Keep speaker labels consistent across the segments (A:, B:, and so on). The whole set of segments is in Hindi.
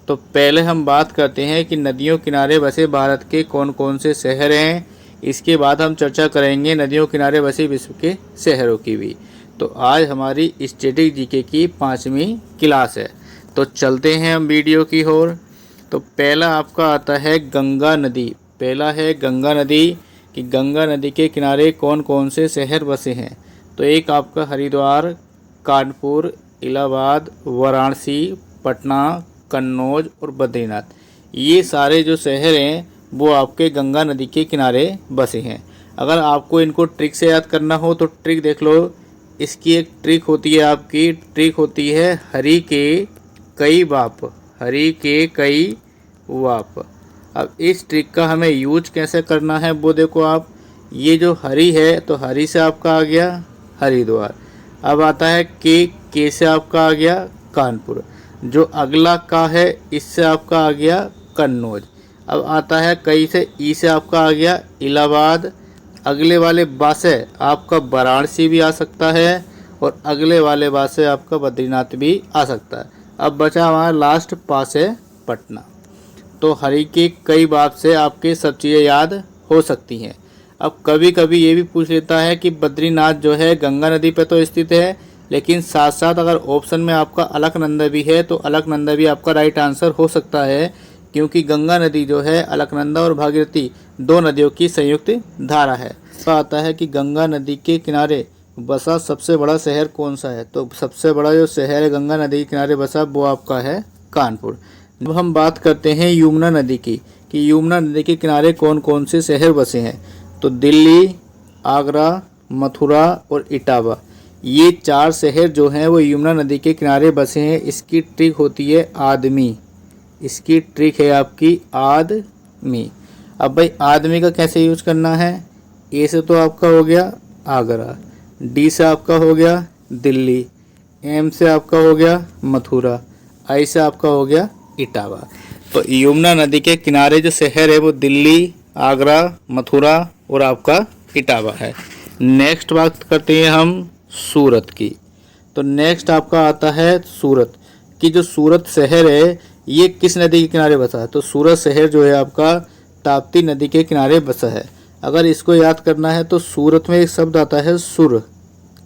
A: तो पहले हम बात करते हैं कि नदियों किनारे बसे भारत के कौन कौन से शहर हैं। इसके बाद हम चर्चा करेंगे नदियों किनारे बसे विश्व के शहरों की भी। तो आज हमारी स्टैटिक जीके की 5वीं क्लास है। तो चलते हैं हम वीडियो की ओर। तो पहला आपका आता है गंगा नदी। पहला है गंगा नदी कि गंगा नदी के किनारे कौन कौन से शहर बसे हैं। तो एक आपका हरिद्वार, कानपुर, इलाहाबाद, वाराणसी, पटना, कन्नौज और बद्रीनाथ। ये सारे जो शहर हैं वो आपके गंगा नदी के किनारे बसे हैं। अगर आपको इनको ट्रिक से याद करना हो तो ट्रिक देख लो। इसकी एक ट्रिक होती है, आपकी ट्रिक होती है हरि के कई बाप। हरि के कई बाप। अब इस ट्रिक का हमें यूज कैसे करना है वो देखो आप। ये जो हरि है तो हरि से आपका आ गया हरिद्वार। अब आता है के से आपका आ गया कानपुर। जो अगला का है इससे आपका आ गया कन्नौज। अब आता है कई से ई से आपका आ गया इलाहाबाद। अगले वाले बा से आपका वाराणसी भी आ सकता है और अगले वाले बा से आपका बद्रीनाथ भी आ सकता है। अब बचा हमारा लास्ट पा से पटना। तो हरि के कई बाप से आपके सब चीज़ें याद हो सकती हैं। अब कभी कभी ये भी पूछ लेता है कि बद्रीनाथ जो है गंगा नदी पे तो स्थित है, लेकिन साथ साथ अगर ऑप्शन में आपका अलकनंदा भी है तो अलकनंदा भी आपका राइट आंसर हो सकता है, क्योंकि गंगा नदी जो है अलकनंदा और भागीरथी 2 नदियों की संयुक्त धारा है। तो आता है कि गंगा नदी के किनारे बसा सबसे बड़ा शहर कौन सा है। तो सबसे बड़ा जो शहर है गंगा नदी के किनारे बसा वो आपका है कानपुर। अब हम बात करते हैं यमुना नदी की कि यमुना नदी के किनारे कौन कौन से शहर बसे हैं। तो दिल्ली, आगरा, मथुरा और इटावा, ये 4 शहर जो हैं वो यमुना नदी के किनारे बसे हैं। इसकी ट्रिक होती है आदमी। इसकी ट्रिक है आपकी आदमी। अब भाई आदमी का कैसे यूज करना है। ए से तो आपका हो गया आगरा, डी से आपका हो गया दिल्ली, एम से आपका हो गया मथुरा, आई से आपका हो गया इटावा। तो यमुना नदी के किनारे जो शहर है वो दिल्ली, आगरा, मथुरा और आपका इटावा है। नेक्स्ट बात करते हैं हम सूरत की। तो नेक्स्ट आपका आता है सूरत कि जो सूरत शहर है ये किस नदी के किनारे बसा है। तो सूरत शहर जो है आपका ताप्ती नदी के किनारे बसा है। अगर इसको याद करना है तो सूरत में एक शब्द आता है सुर।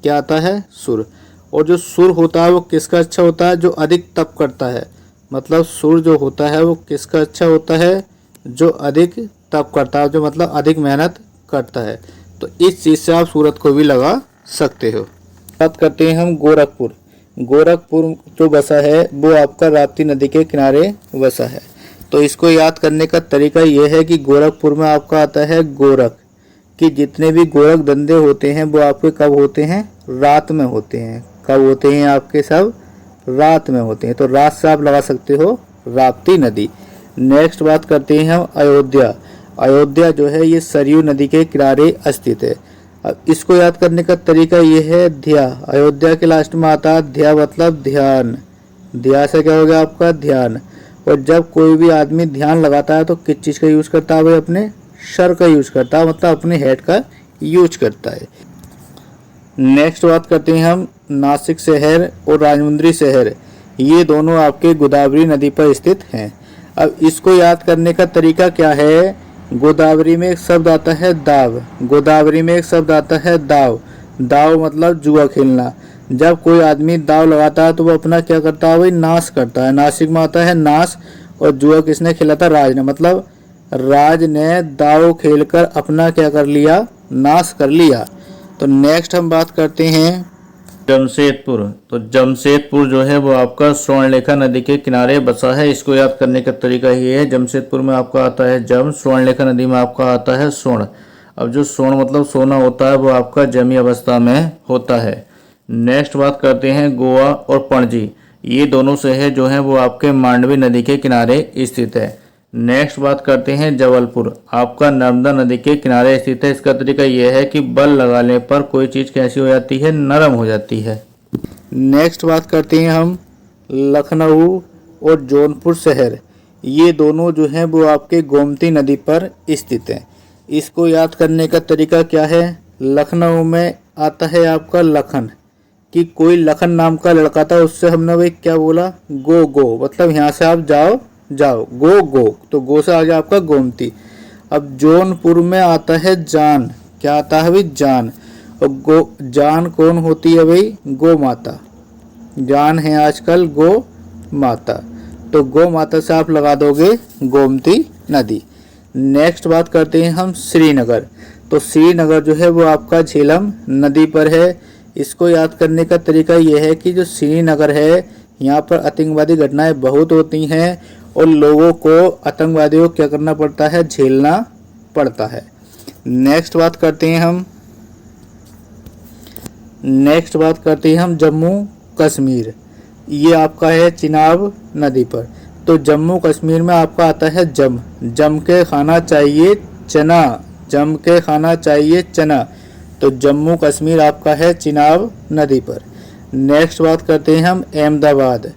A: क्या आता है सुर। और जो सुर होता है वो किसका अच्छा होता है, जो अधिक तप करता है। मतलब सुर जो होता है वो किसका अच्छा होता है, जो अधिक तप करता है, जो मतलब अधिक मेहनत करता है। तो इस चीज़ से आप सूरत को भी लगा सकते हो। बात करते हैं हम गोरखपुर। गोरखपुर जो बसा है वो आपका राप्ती नदी के किनारे बसा है। तो इसको याद करने का तरीका ये है कि गोरखपुर में आपका आता है गोरख कि जितने भी गोरख धंधे होते हैं वो आपके कब होते हैं, रात में होते हैं। कब होते हैं आपके, सब रात में होते हैं। तो रात से आप लगा सकते हो राप्ती नदी। नेक्स्ट बात करते हैं हम अयोध्या। अयोध्या जो है ये सरयू नदी के किनारे स्थित है। अब इसको याद करने का तरीका ये है ध्या। अयोध्या के लास्ट में आता है ध्या, मतलब ध्यान। ध्या से क्या हो गया आपका ध्यान। और जब कोई भी आदमी ध्यान लगाता है तो किस चीज़ का यूज करता है भाई, अपने सर का यूज करता है, मतलब अपने हेड का यूज करता है। नेक्स्ट बात करते हैं हम नासिक शहर और राजमुंद्री शहर। ये दोनों आपके गोदावरी नदी पर स्थित हैं। अब इसको याद करने का तरीका क्या है। गोदावरी में एक शब्द आता है दाव। गोदावरी में एक शब्द आता है दाव। दाव मतलब जुआ खेलना। जब कोई आदमी दाव लगाता है तो वो अपना क्या करता है भाई, नाश करता है। नासिक में आता है नाश। और जुआ किसने खेला था, राज ने। मतलब राज ने दाव खेलकर अपना क्या कर लिया, नाश कर लिया। तो नेक्स्ट हम बात करते हैं जमशेदपुर। तो जमशेदपुर जो है वो आपका स्वर्णरेखा नदी के किनारे बसा है। इसको याद करने का तरीका ये है, जमशेदपुर में आपका आता है जम, स्वर्णरेखा नदी में आपका आता है स्वर्ण। अब जो स्वर्ण मतलब सोना होता है वो आपका जमी अवस्था में होता है। नेक्स्ट बात करते हैं गोवा और पणजी। ये दोनों शहर जो हैं वो आपके मांडवी नदी के किनारे स्थित है। नेक्स्ट बात करते हैं जबलपुर। आपका नर्मदा नदी के किनारे स्थित है। इसका तरीका यह है कि बल लगाने पर कोई चीज़ कैसी हो जाती है, नरम हो जाती है। नेक्स्ट बात करते हैं हम लखनऊ और जौनपुर शहर। ये दोनों जो हैं वो आपके गोमती नदी पर स्थित हैं। इसको याद करने का तरीका क्या है। लखनऊ में आता है आपका लखन कि कोई लखन नाम का लड़का था, उससे हमने भाई क्या बोला, गो गो, मतलब यहाँ से आप जाओ जाओ, गो गो, तो गो से आ गया आपका गोमती। अब जौनपुर में आता है जान, क्या आता है भाई, जान। और गो जान कौन होती है भाई, गो माता, जान है आजकल गो माता, तो गो माता से आप लगा दोगे गोमती नदी। नेक्स्ट बात करते हैं हम श्रीनगर। तो श्रीनगर जो है वो आपका झेलम नदी पर है। इसको याद करने का तरीका यह है कि जो श्रीनगर है यहाँ पर आतंकवादी घटनाएं बहुत होती हैं और लोगों को, आतंकवादियों को क्या करना पड़ता है, झेलना पड़ता है। नेक्स्ट बात करते हैं हम जम्मू कश्मीर। ये आपका है चिनाब नदी पर। तो जम्मू कश्मीर में आपका आता है जम के खाना चाहिए चना, जम के खाना चाहिए चना। तो जम्मू कश्मीर आपका है चिनाब नदी पर। नेक्स्ट बात करते हैं हम अहमदाबाद।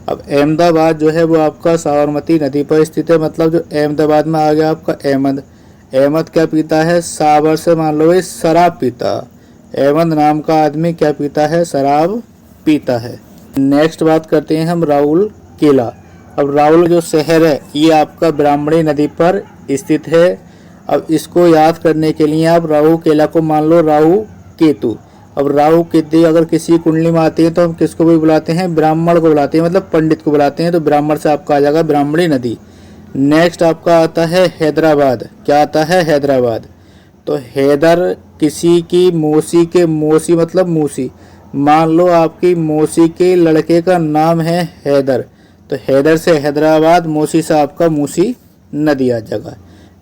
A: अब अहमदाबाद जो है वो आपका साबरमती नदी पर स्थित है। मतलब जो अहमदाबाद में आ गया आपका अहमद क्या पीता है, साबर से मान लो ये शराब पीता। अहमद नाम का आदमी क्या पीता है, शराब पीता है। नेक्स्ट बात करते हैं हम राउल किला। अब राउल जो शहर है ये आपका ब्राह्मणी नदी पर स्थित है। अब इसको याद करने के लिए आप राहु केला को मान लो राहु केतु। अब राहु केतु अगर किसी कुंडली में आती है तो हम किसको भी बुलाते हैं, ब्राह्मण को बुलाते हैं, मतलब पंडित को बुलाते हैं। तो ब्राह्मण से आपका आ जाएगा ब्राह्मणी नदी। नेक्स्ट आपका आता है हैदराबाद। क्या आता है, हैदराबाद। तो हैदर किसी की मौसी के, मौसी मतलब मूसी, मान लो आपकी मौसी के लड़के का नाम है हैदर, तो हैदर से हैदराबाद, मौसी से आपका मूसी नदी आ जाएगा।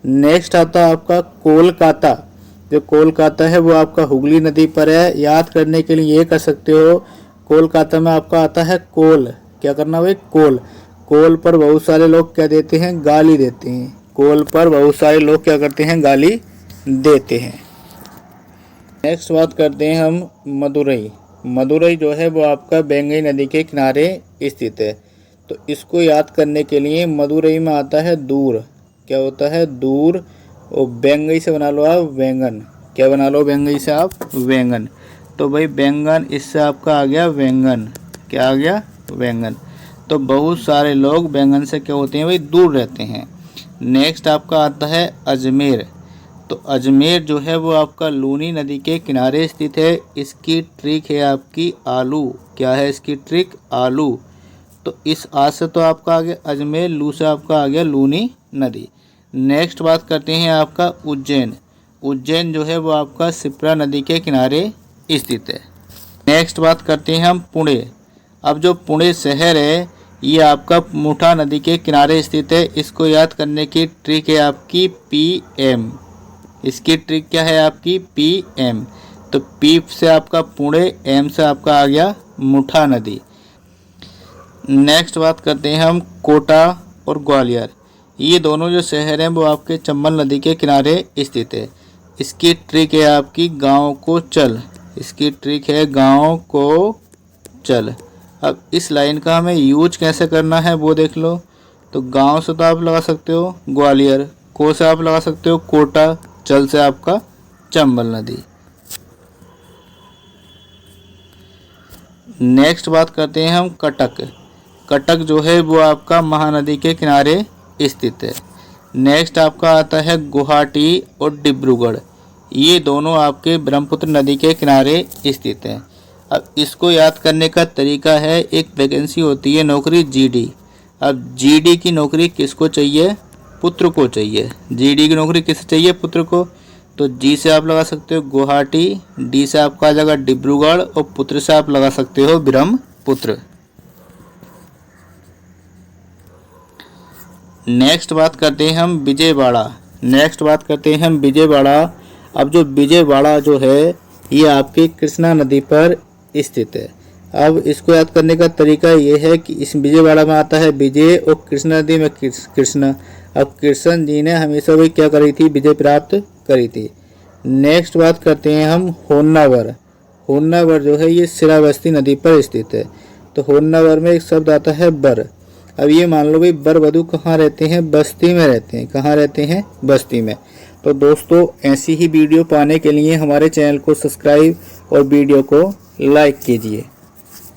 A: नेक्स्ट आता है आपका कोलकाता। जो कोलकाता है वो आपका हुगली नदी पर है। याद करने के लिए ये कर सकते हो, कोलकाता में आपका आता है कोल। क्या करना भाई, कोल। कोल पर बहुत सारे लोग क्या देते हैं, गाली देते हैं। कोल पर बहुत सारे लोग क्या करते हैं, गाली देते हैं। नेक्स्ट बात करते हैं हम मदुरई। मदुरई जो है वो आपका बेंगई नदी के किनारे स्थित है। तो इसको याद करने के लिए मदुरई में आता है दूर। क्या होता है, दूर। और बेंगई से बना लो आप बैंगन। क्या बना लो बेंगई से आप, बैंगन। तो भाई बैंगन, इससे आपका आ गया बैंगन। क्या आ गया, बैंगन। तो बहुत सारे लोग बैंगन से क्या होते हैं भाई, दूर रहते हैं। नेक्स्ट आपका आता है अजमेर। तो अजमेर जो है वो आपका लूनी नदी के किनारे स्थित है। इसकी ट्रिक है आपकी आलू। क्या है इसकी ट्रिक, आलू। तो इस आज से तो आपका आ गया अजमेर, लू से आपका आ गया लूनी नदी। नेक्स्ट बात करते हैं आपका उज्जैन। उज्जैन जो है वो आपका शिप्रा नदी के किनारे स्थित है। नेक्स्ट बात करते हैं हम पुणे। अब जो पुणे शहर है ये आपका मुठा नदी के किनारे स्थित है। इसको याद करने की ट्रिक है आपकी PM। इसकी ट्रिक क्या है आपकी, PM। तो P से आपका पुणे, M से आपका आ गया मुठा नदी। नेक्स्ट बात करते हैं हम कोटा और ग्वालियर। ये दोनों जो शहर हैं वो आपके चंबल नदी के किनारे स्थित है। इसकी ट्रिक है आपकी गांव को चल। इसकी ट्रिक है गांव को चल। अब इस लाइन का हमें यूज कैसे करना है वो देख लो। तो गांव से तो आप लगा सकते हो ग्वालियर, को से आप लगा सकते हो कोटा, चल से आपका चंबल नदी। नेक्स्ट बात करते हैं हम कटक। कटक जो है वो आपका महानदी के किनारे स्थित है। नेक्स्ट आपका आता है गुवाहाटी और डिब्रूगढ़। ये दोनों आपके ब्रह्मपुत्र नदी के किनारे स्थित हैं। अब इसको याद करने का तरीका है, एक वैकेंसी होती है नौकरी GD। अब GD की नौकरी किसको चाहिए, पुत्र को चाहिए। GD की नौकरी किससे चाहिए, पुत्र को। तो G से आप लगा सकते हो गुवाहाटी, D से आपका आ जाएगा डिब्रूगढ़ और पुत्र से आप लगा सकते हो ब्रह्मपुत्र। नेक्स्ट बात करते हैं हम विजयवाड़ा। अब जो विजयवाड़ा जो है ये आपकी कृष्णा नदी पर स्थित है। अब इसको याद करने का तरीका ये है कि इस विजयवाड़ा में आता है विजय और कृष्णा नदी में कृष्ण। अब कृष्ण जी ने हमेशा भी क्या करी थी, विजय प्राप्त करी थी। नेक्स्ट बात करते हैं हम होन्नावर। होन्नावर जो है ये श्रावस्ती नदी पर स्थित है। तो होन्नावर में एक शब्द आता है बर। अब ये मान लो भाई बर वधू कहाँ रहते हैं, बस्ती में रहते हैं। कहाँ रहते हैं, बस्ती में। तो दोस्तों ऐसी ही वीडियो पाने के लिए हमारे चैनल को सब्सक्राइब और वीडियो को लाइक कीजिए।